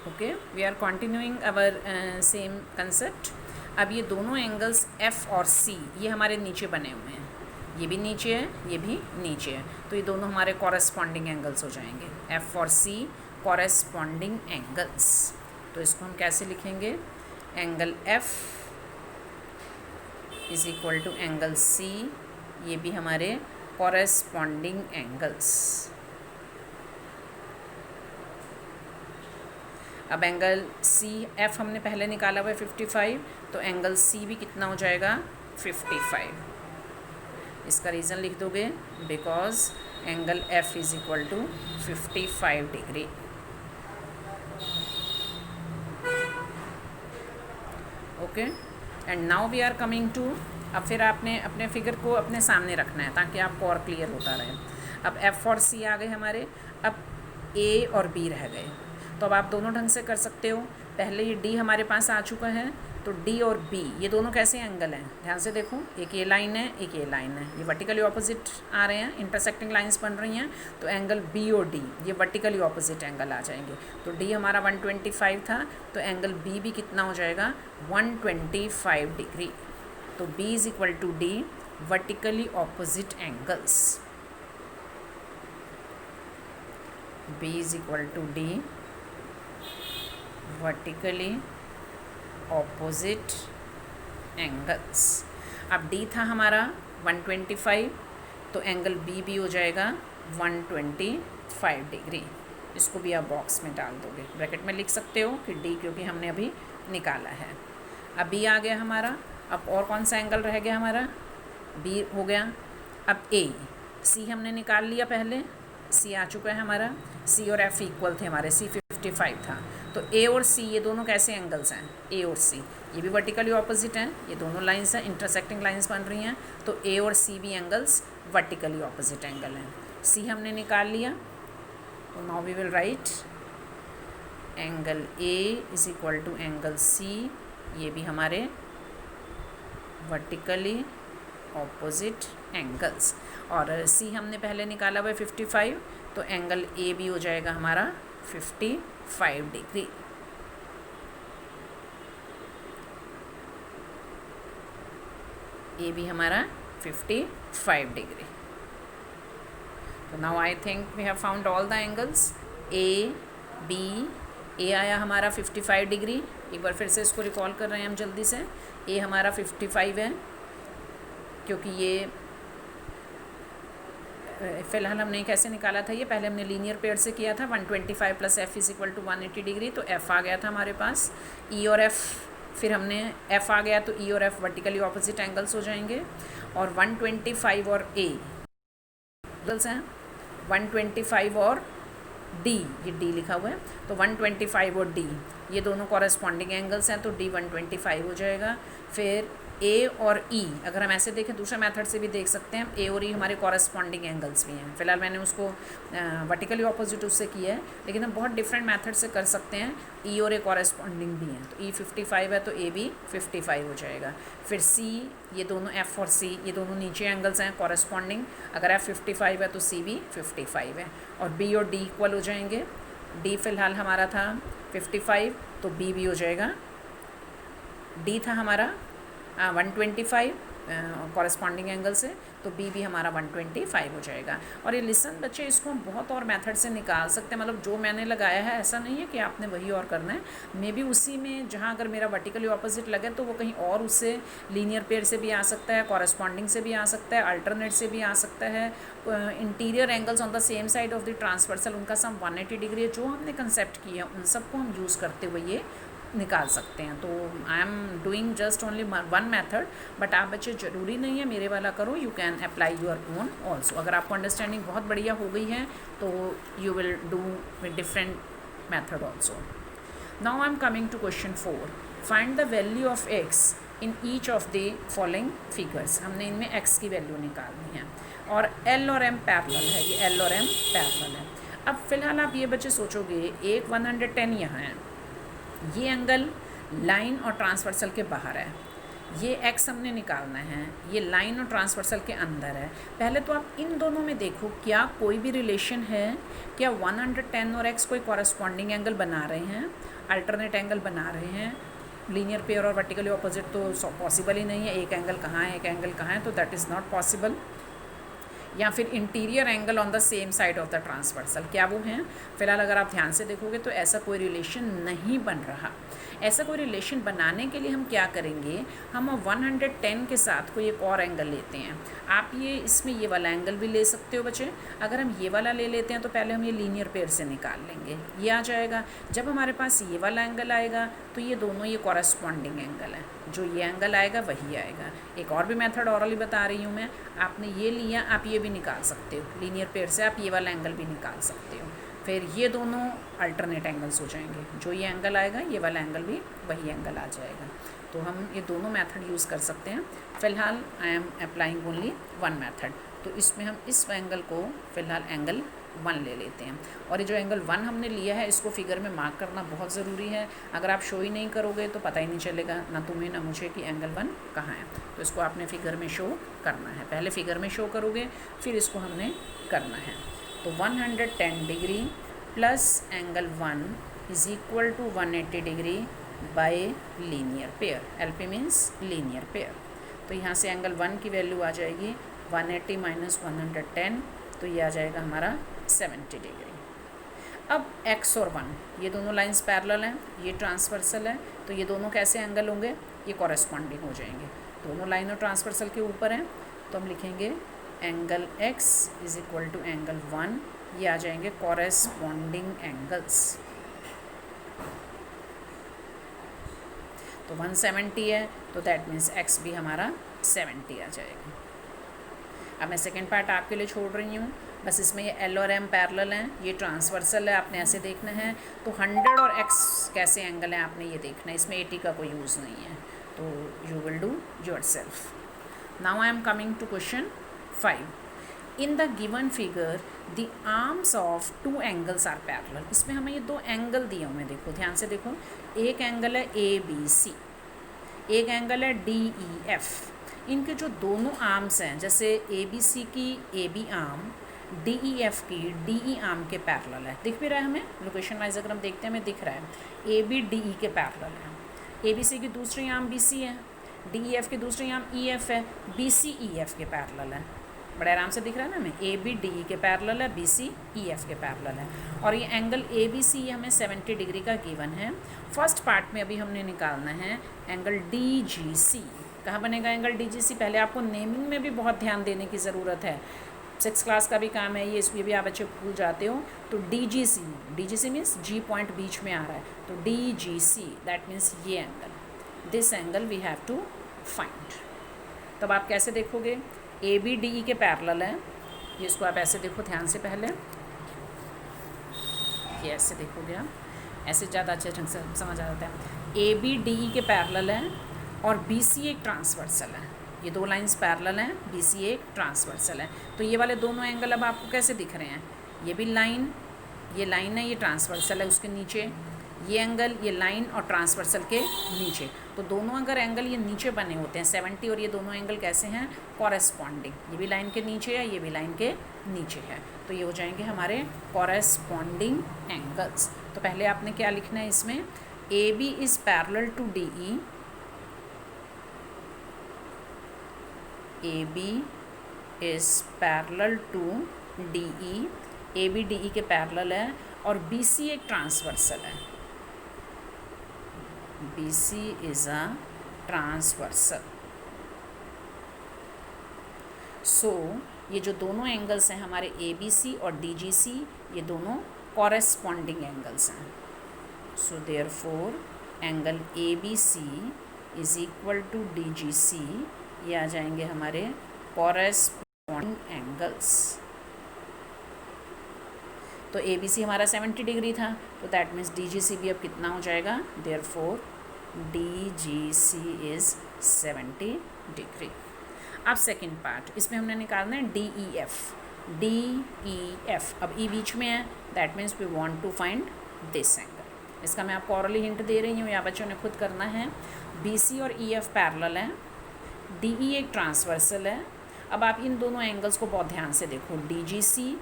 Okay, we are continuing our same concept. अब ये दोनों एंगल्स एफ और सी ये हमारे नीचे बने हुए हैं, ये भी नीचे है, ये भी नीचे है, तो ये दोनों हमारे कॉरेस्पॉन्डिंग एंगल्स हो जाएंगे, एफ और सी कॉरेस्पॉन्डिंग एंगल्स। तो इसको हम कैसे लिखेंगे, angle F is equal to angle C, ये भी हमारे कॉरेस्पॉन्डिंग एंगल्स। अब एंगल सी एफ हमने पहले निकाला हुआ है 55, तो एंगल सी भी कितना हो जाएगा 55। इसका रीज़न लिख दोगे, because angle F is equal to 55 degree. Okay, and now we are coming to, अब फिर आपने अपने फिगर को अपने सामने रखना है ताकि आपको और क्लियर होता रहे। अब एफ और सी आ गए हमारे, अब ए और बी रह गए। तो अब आप दोनों ढंग से कर सकते हो। पहले ये डी हमारे पास आ चुका है, तो डी और बी ये दोनों कैसे एंगल हैं, ध्यान से देखो, एक ये लाइन है, एक ये लाइन है, ये वर्टिकली ऑपोजिट आ रहे हैं, इंटरसेक्टिंग लाइंस बन रही हैं, तो एंगल बी और डी ये वर्टिकली ऑपोजिट एंगल आ जाएंगे। तो डी हमारा 125 था, तो एंगल बी भी कितना हो जाएगा 125 डिग्री। तो B is equal to D, vertically opposite angles. B is equal to D, vertically opposite angles. अब डी था हमारा 125, तो एंगल बी भी हो जाएगा 125 डिग्री। इसको भी आप बॉक्स में डाल दोगे, ब्रैकेट में लिख सकते हो कि डी, क्योंकि हमने अभी निकाला है। अब बी आ गया हमारा, अब और कौन सा एंगल रह गया हमारा, बी हो गया। अब ए, सी हमने निकाल लिया पहले, सी आ चुका है हमारा, सी और एफ इक्वल थे हमारे, सी 55 था, तो ए और सी ये दोनों कैसे एंगल्स हैं, ए और सी ये भी वर्टिकली ऑपोजिट हैं, ये दोनों लाइंस हैं, इंटरसेक्टिंग लाइंस बन रही हैं, तो ए और सी भी एंगल्स वर्टिकली ऑपोजिट एंगल हैं। सी हमने निकाल लिया, तो now we will write angle A is equal to angle C, ये भी हमारे वर्टिकली ऑपोजिट एंगल्स। और सी हमने पहले निकाला हुआ है 55, तो एंगल ए भी हो जाएगा हमारा 55 डिग्री। ए भी हमारा 55 डिग्री। तो now I think we have found all the angles. A B, A आया हमारा 55 डिग्री, एक बार फिर से इसको रिकॉल कर रहे हैं हम जल्दी से। ए हमारा 55 है, क्योंकि ये फ़िलहाल हमने कैसे निकाला था, ये पहले हमने लीनियर पेयर से किया था, 125 plus F is equal to 180 degree, तो एफ आ गया था हमारे पास। ई और एफ, फिर हमने एफ आ गया, तो ई और एफ वर्टिकली ऑपोजिट एंगल्स हो जाएंगे। और 125 और ए एंगल्स हैं, 125 और डी, ये डी लिखा हुआ है, तो 125 और डी ये दोनों कॉरेस्पॉन्डिंग एंगल्स हैं, तो डी 125 हो जाएगा। फिर ए और ई, अगर हम ऐसे देखें, दूसरे मेथड से भी देख सकते हैं, ए और ई हमारे कॉरेस्पॉन्डिंग एंगल्स भी हैं। फिलहाल मैंने उसको वर्टिकली ऑपोजिट उससे किया है, लेकिन हम बहुत डिफरेंट मेथड से कर सकते हैं। ई और ए कॉरेस्पॉन्डिंग भी हैं, तो ई 55 है, तो ए भी 55 हो जाएगा। फिर सी, ये दोनों एफ और सी ये दोनों नीचे एंगल्स हैं कॉरेस्पॉन्डिंग, अगर एफ 55 है तो सी भी 55 है, और बी और डी इक्वल हो जाएंगे। डी फिलहाल हमारा था 55, तो बी भी हो जाएगा, डी था हमारा 125 कॉरेस्पॉन्डिंग एंगल से, तो बी भी हमारा 125 हो जाएगा। और ये लिसन बच्चे, इसको हम बहुत और मेथड से निकाल सकते हैं, मतलब जो मैंने लगाया है ऐसा नहीं है कि आपने वही और करना है, मे बी उसी में जहाँ अगर मेरा वर्टिकली ऑपोजिट लगे तो वो कहीं और उससे लीनियर पेयर से भी आ सकता है, कॉरेस्पॉन्डिंग से भी आ सकता है, अल्टरनेट से भी आ सकता है। Interior angles on the same side of the transversal, उनका सम 180 डिग्री है, जो हमने कंसेप्ट किया है उन सबको हम यूज़ करते हुए ये निकाल सकते हैं। तो I am doing just only one method, but आप बच्चे ज़रूरी नहीं है मेरे वाला करो, you can apply your own also. अगर आपको अंडरस्टैंडिंग बहुत बढ़िया हो गई है तो you will do with different method also. Now I am coming to question 4, find the value of X in each of the following figures. हमने इनमें एक्स की वैल्यू निकालनी है, और एल और एम पैरेलल है, ये एल और एम पैरेलल है। अब फिलहाल आप ये बच्चे सोचोगे, एक 110 यहाँ है, ये एंगल लाइन और ट्रांसवर्सल के बाहर है, ये एक्स हमने निकालना है, ये लाइन और ट्रांसवर्सल के अंदर है। पहले तो आप इन दोनों में देखो क्या कोई भी रिलेशन है, क्या 110 और एक्स कोई कॉरस्पॉन्डिंग एंगल बना रहे हैं, अल्टरनेट एंगल बना रहे हैं। लीनियर पेयर और वर्टिकली ऑपोजिट तो पॉसिबल ही नहीं है, एक एंगल कहाँ है एक एंगल कहाँ है, तो दैट इज़ नॉट पॉसिबल। या फिर interior angle on the same side of the transversal, क्या वो हैं? फिलहाल अगर आप ध्यान से देखोगे तो ऐसा कोई रिलेशन नहीं बन रहा। ऐसा कोई रिलेशन बनाने के लिए हम क्या करेंगे, हम 110 के साथ कोई एक और एंगल लेते हैं। आप ये इसमें ये वाला एंगल भी ले सकते हो बच्चे। अगर हम ये वाला ले लेते हैं तो पहले हम ये लीनियर पेयर से निकाल लेंगे, ये आ जाएगा। जब हमारे पास ये वाला एंगल आएगा तो ये दोनों ये कॉरस्पॉन्डिंग एंगल है, जो ये एंगल आएगा वही आएगा। एक और भी मेथड ऑरली बता रही हूँ मैं, आपने ये लिया, आप ये भी निकाल सकते हो, लीनियर पेयर से आप ये वाला एंगल भी निकाल सकते हो। फिर ये दोनों अल्टरनेट एंगल्स हो जाएंगे, जो ये एंगल आएगा ये वाला एंगल भी वही एंगल आ जाएगा। तो हम ये दोनों मेथड यूज़ कर सकते हैं। फ़िलहाल I am applying only one method, तो इसमें हम इस एंगल को फ़िलहाल एंगल 1 ले लेते हैं। और ये जो एंगल 1 हमने लिया है इसको फिगर में मार्क करना बहुत ज़रूरी है। अगर आप शो ही नहीं करोगे तो पता ही नहीं चलेगा ना तुम्हें ना मुझे कि एंगल 1 कहाँ है। तो इसको आपने फिगर में शो करना है, पहले फिगर में शो करोगे फिर इसको हमने करना है। तो 110 degree plus angle 1 is equal to 180 degree by linear pair. LP means linear pair. तो यहाँ से एंगल 1 की वैल्यू आ जाएगी 180 माइनस 110, तो ये आ जाएगा हमारा 70 डिग्री। अब x और 1 ये दोनों लाइंस पैरेलल हैं, ये ट्रांसवर्सल है, तो ये दोनों कैसे एंगल होंगे, ये कॉरेस्पॉन्डिंग हो जाएंगे। दोनों लाइन और ट्रांसवर्सल के ऊपर हैं, तो हम लिखेंगे angle x is equal to angle 1, ये आ जाएंगे कॉरेस्पॉन्डिंग एंगल्स। तो 170 है तो दैट मीन्स x भी हमारा 70 आ जाएगा। अब मैं सेकेंड पार्ट आपके लिए छोड़ रही हूँ, बस इसमें ये L और M पैरेलल हैं, ये ट्रांसवर्सल है, आपने ऐसे देखना है। तो 100 और x कैसे एंगल हैं आपने ये देखना है, इसमें 80 का कोई यूज़ नहीं है, तो you will do yourself. Now I am coming to question 5। In the given figure the arms of 2 angles are parallel. इसमें हमें ये 2 एंगल दिए हुए हैं, देखो ध्यान से देखो। एक एंगल है ABC, एक एंगल है DEF। इनके जो दोनों आर्म्स हैं, जैसे ABC की AB आर्म DEF की DE आर्म के पैरेलल है, दिख भी रहा है हमें, लोकेशन वाइज अगर हम देखते हैं हमें दिख रहा है AB DE के पैरेलल है। ABC की दूसरी आर्म BC है, DEF की दूसरी आर्म EF है, BC EF के पैरेलल है। बड़े आराम से दिख रहा है ना हमें, AB DE के पैरेलल है, BC EF के पैरेलल है। और ये एंगल ABC हमें 70 डिग्री का गिवन है। फर्स्ट पार्ट में अभी हमने निकालना है एंगल DGC। कहाँ बनेगा एंगल DGC? पहले आपको नेमिंग में भी बहुत ध्यान देने की ज़रूरत है, 6th क्लास का भी काम है ये, इसलिए भी आप अच्छे भूल जाते हो। तो DGC मीन्स G पॉइंट बीच में आ रहा है, तो DGC दैट मीन्स ये angle, this angle we have to find. तब आप कैसे देखोगे, AB DE के पैरेलल है, ये इसको आप ऐसे देखो ध्यान से, पहले ये ऐसे देखोगे आप, ऐसे ज़्यादा अच्छे ढंग से समझ आ जाता है। AB DE के पैरेलल है और BC एक ट्रांसवर्सल है, ये 2 लाइंस पैरेलल हैं, BC एक ट्रांसवर्सल है। तो ये वाले दोनों एंगल अब आपको कैसे दिख रहे हैं, ये भी लाइन, ये लाइन है, ये ट्रांसवर्सल है, उसके नीचे ये एंगल, ये लाइन और ट्रांसवर्सल के नीचे। तो दोनों अगर एंगल ये नीचे बने होते हैं 70, और ये दोनों एंगल कैसे हैं, कॉरेस्पॉन्डिंग, ये भी लाइन के नीचे है, ये भी लाइन के नीचे है, तो ये हो जाएंगे हमारे कॉरेस्पॉन्डिंग एंगल्स। तो पहले आपने क्या लिखना है इसमें, AB is parallel to DE, AB is parallel to DE, AB DE के पैरेलल है, और BC एक ट्रांसवर्सल है, BC is a transversal. So ये जो दोनों एंगल्स हैं हमारे ABC और DGC, ये दोनों कॉरेस्पॉन्डिंग एंगल्स हैं। So therefore angle ABC is equal to DGC, ये आ जाएंगे हमारे कॉरेस्पॉन्डिंग एंगल्स। तो ABC हमारा 70 डिग्री था, तो दैट मीन्स DGC भी अब कितना हो जाएगा, देयरफॉर DGC इज़ 70 डिग्री। अब सेकेंड पार्ट, इसमें हमने निकालना है DEF। अब E बीच में है, that means we want to find this angle. इसका मैं आपको ऑरली हिंट दे रही हूँ, या बच्चों ने खुद करना है। BC और EF पैरेलल हैं, DE एक ट्रांसवर्सल है। अब आप इन दोनों एंगल्स को बहुत ध्यान से देखो, DGC,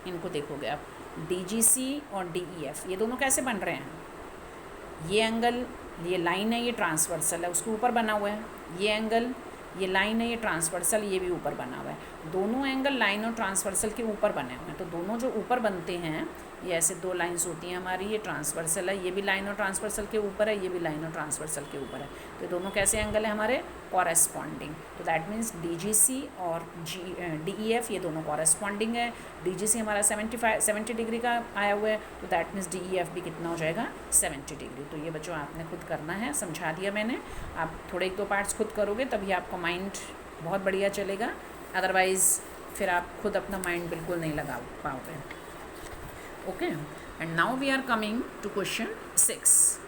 इनको देखोगे आप, DGC और DEF, ये दोनों कैसे बन रहे हैं? ये एंगल, ये लाइन है, ये ट्रांसवर्सल है, उसके ऊपर बना हुआ है। ये एंगल, ये लाइन है, ये ट्रांसवर्सल, ये भी ऊपर बना हुआ है। दोनों एंगल लाइन और ट्रांसवर्सल के ऊपर बने हुए हैं। तो दोनों जो ऊपर बनते हैं, ये ऐसे दो लाइंस होती हैं हमारी, ये ट्रांसवर्सल है, ये भी लाइन और ट्रांसवर्सल के ऊपर है, ये भी लाइन और ट्रांसवर्सल के ऊपर है। तो दोनों कैसे एंगल है हमारे? कॉरेस्पॉन्डिंग। तो दैट मीन्स DGC और DEF ये दोनों कॉरेस्पॉन्डिंग है। DGC हमारा 70 डिग्री का आया हुआ है, तो दैट मीन्स DEF भी कितना हो जाएगा? 70 डिग्री। तो ये बच्चों आपने खुद करना है, समझा दिया मैंने। आप थोड़े एक दो पार्ट्स खुद करोगे तभी आपका माइंड बहुत बढ़िया चलेगा, अदरवाइज़ फिर आप खुद अपना माइंड बिल्कुल नहीं लगा पाओगे। Okay, and now we are coming to question 6।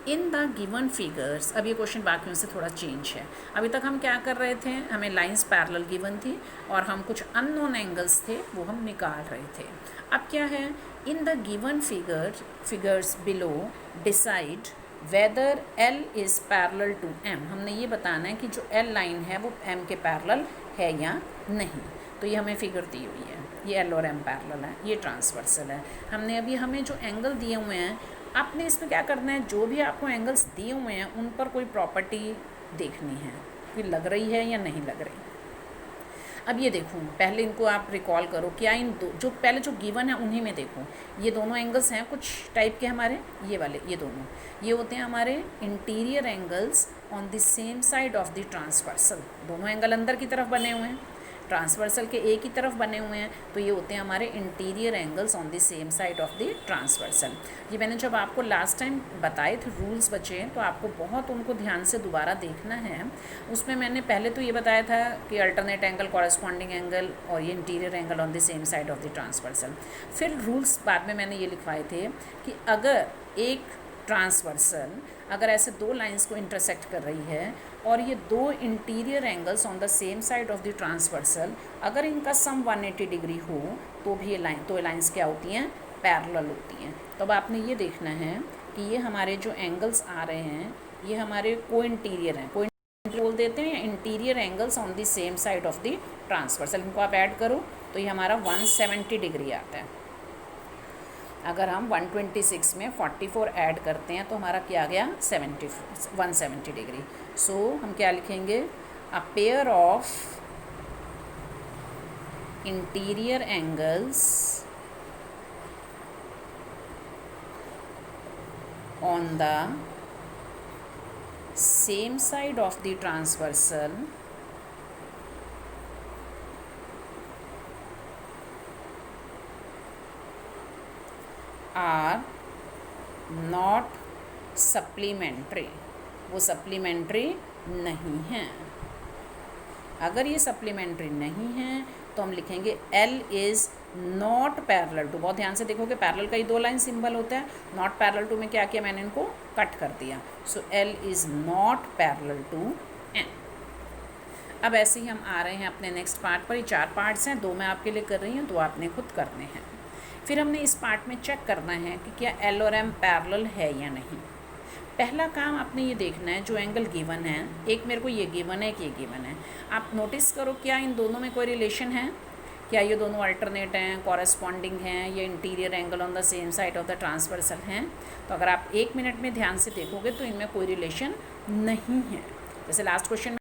In the given figures, अब ये क्वेश्चन बाकियों से थोड़ा चेंज है। अभी तक हम क्या कर रहे थे, हमें लाइंस पैरेलल गिवन थी और हम कुछ अननोन एंगल्स थे वो हम निकाल रहे थे। अब क्या है, in the given figures below decide whether L is parallel to M। हमने ये बताना है कि जो L लाइन है वो M के पैरेलल है या नहीं। तो ये हमें फिगर दी हुई है, ये L और M पैरेलल है, ये ट्रांसवर्सल है। हमने अभी हमें जो एंगल दिए हुए हैं, आपने इसमें क्या करना है, जो भी आपको एंगल्स दिए हुए हैं उन पर कोई प्रॉपर्टी देखनी है कि लग रही है या नहीं लग रही। अब ये देखो, पहले इनको आप रिकॉल करो, क्या इन दो जो पहले जो गिवन है उन्हीं में देखो, ये दोनों एंगल्स हैं कुछ टाइप के हमारे, ये वाले, ये दोनों ये होते हैं हमारे interior angles on the same side of the transversal. दोनों एंगल अंदर की तरफ बने हुए हैं, ट्रांसवर्सल के एक ही तरफ बने हुए हैं, तो ये होते हैं हमारे interior angles on the same side of the transversal. ये मैंने जब आपको लास्ट टाइम बताए थे रूल्स बचे, तो आपको बहुत उनको ध्यान से दोबारा देखना है। उसमें मैंने पहले तो ये बताया था कि अल्टरनेट एंगल, कॉरेस्पॉन्डिंग एंगल और ये interior angle on the same side of the transversal. फिर रूल्स बाद में मैंने ये लिखवाए थे कि अगर एक ट्रांसवर्सल अगर ऐसे दो लाइंस को इंटरसेक्ट कर रही है और ये दो interior angles on the same side of the transversal, अगर इनका सम 180 डिग्री हो तो भी ये लाइंस क्या होती हैं? पैरेलल होती हैं। तो अब आपने ये देखना है कि ये हमारे जो एंगल्स आ रहे हैं ये हमारे को इंटीरियर हैं, बोल देते हैं, या interior angles on the same side of the transversal. इनको आप ऐड करो तो ये हमारा 170 डिग्री आता है। अगर हम 126 में 44 ऐड करते हैं तो हमारा क्या आ गया? 170 डिग्री। सो हम क्या लिखेंगे? A pair of interior angles on the same side of the transversal are not supplementary. वो सप्लीमेंट्री नहीं हैं। अगर ये सप्लीमेंट्री नहीं है तो हम लिखेंगे L is not parallel to. बहुत ध्यान से देखोगे, पैरेलल का ही दो लाइन सिंबल होता है, नॉट पैरेलल टू में क्या किया मैंने, इनको कट कर दिया। So L is not parallel to N। अब ऐसे ही हम आ रहे हैं अपने नेक्स्ट पार्ट पर। ये 4 पार्ट्स हैं, 2 मैं आपके लिए कर रही हूँ, 2 आपने खुद करने हैं। फिर हमने इस पार्ट में चेक करना है कि क्या L और M पैरेलल है या नहीं। पहला काम आपने ये देखना है, जो एंगल गिवन है, एक मेरे को ये गिवन है, एक ये गिवन है, आप नोटिस करो क्या इन दोनों में कोई रिलेशन है? क्या ये दोनों अल्टरनेट हैं, कॉरेस्पॉन्डिंग हैं, ये interior angle on the same side of the transversal हैं? तो अगर आप 1 मिनट में ध्यान से देखोगे तो इनमें कोई रिलेशन नहीं है। जैसे लास्ट क्वेश्चन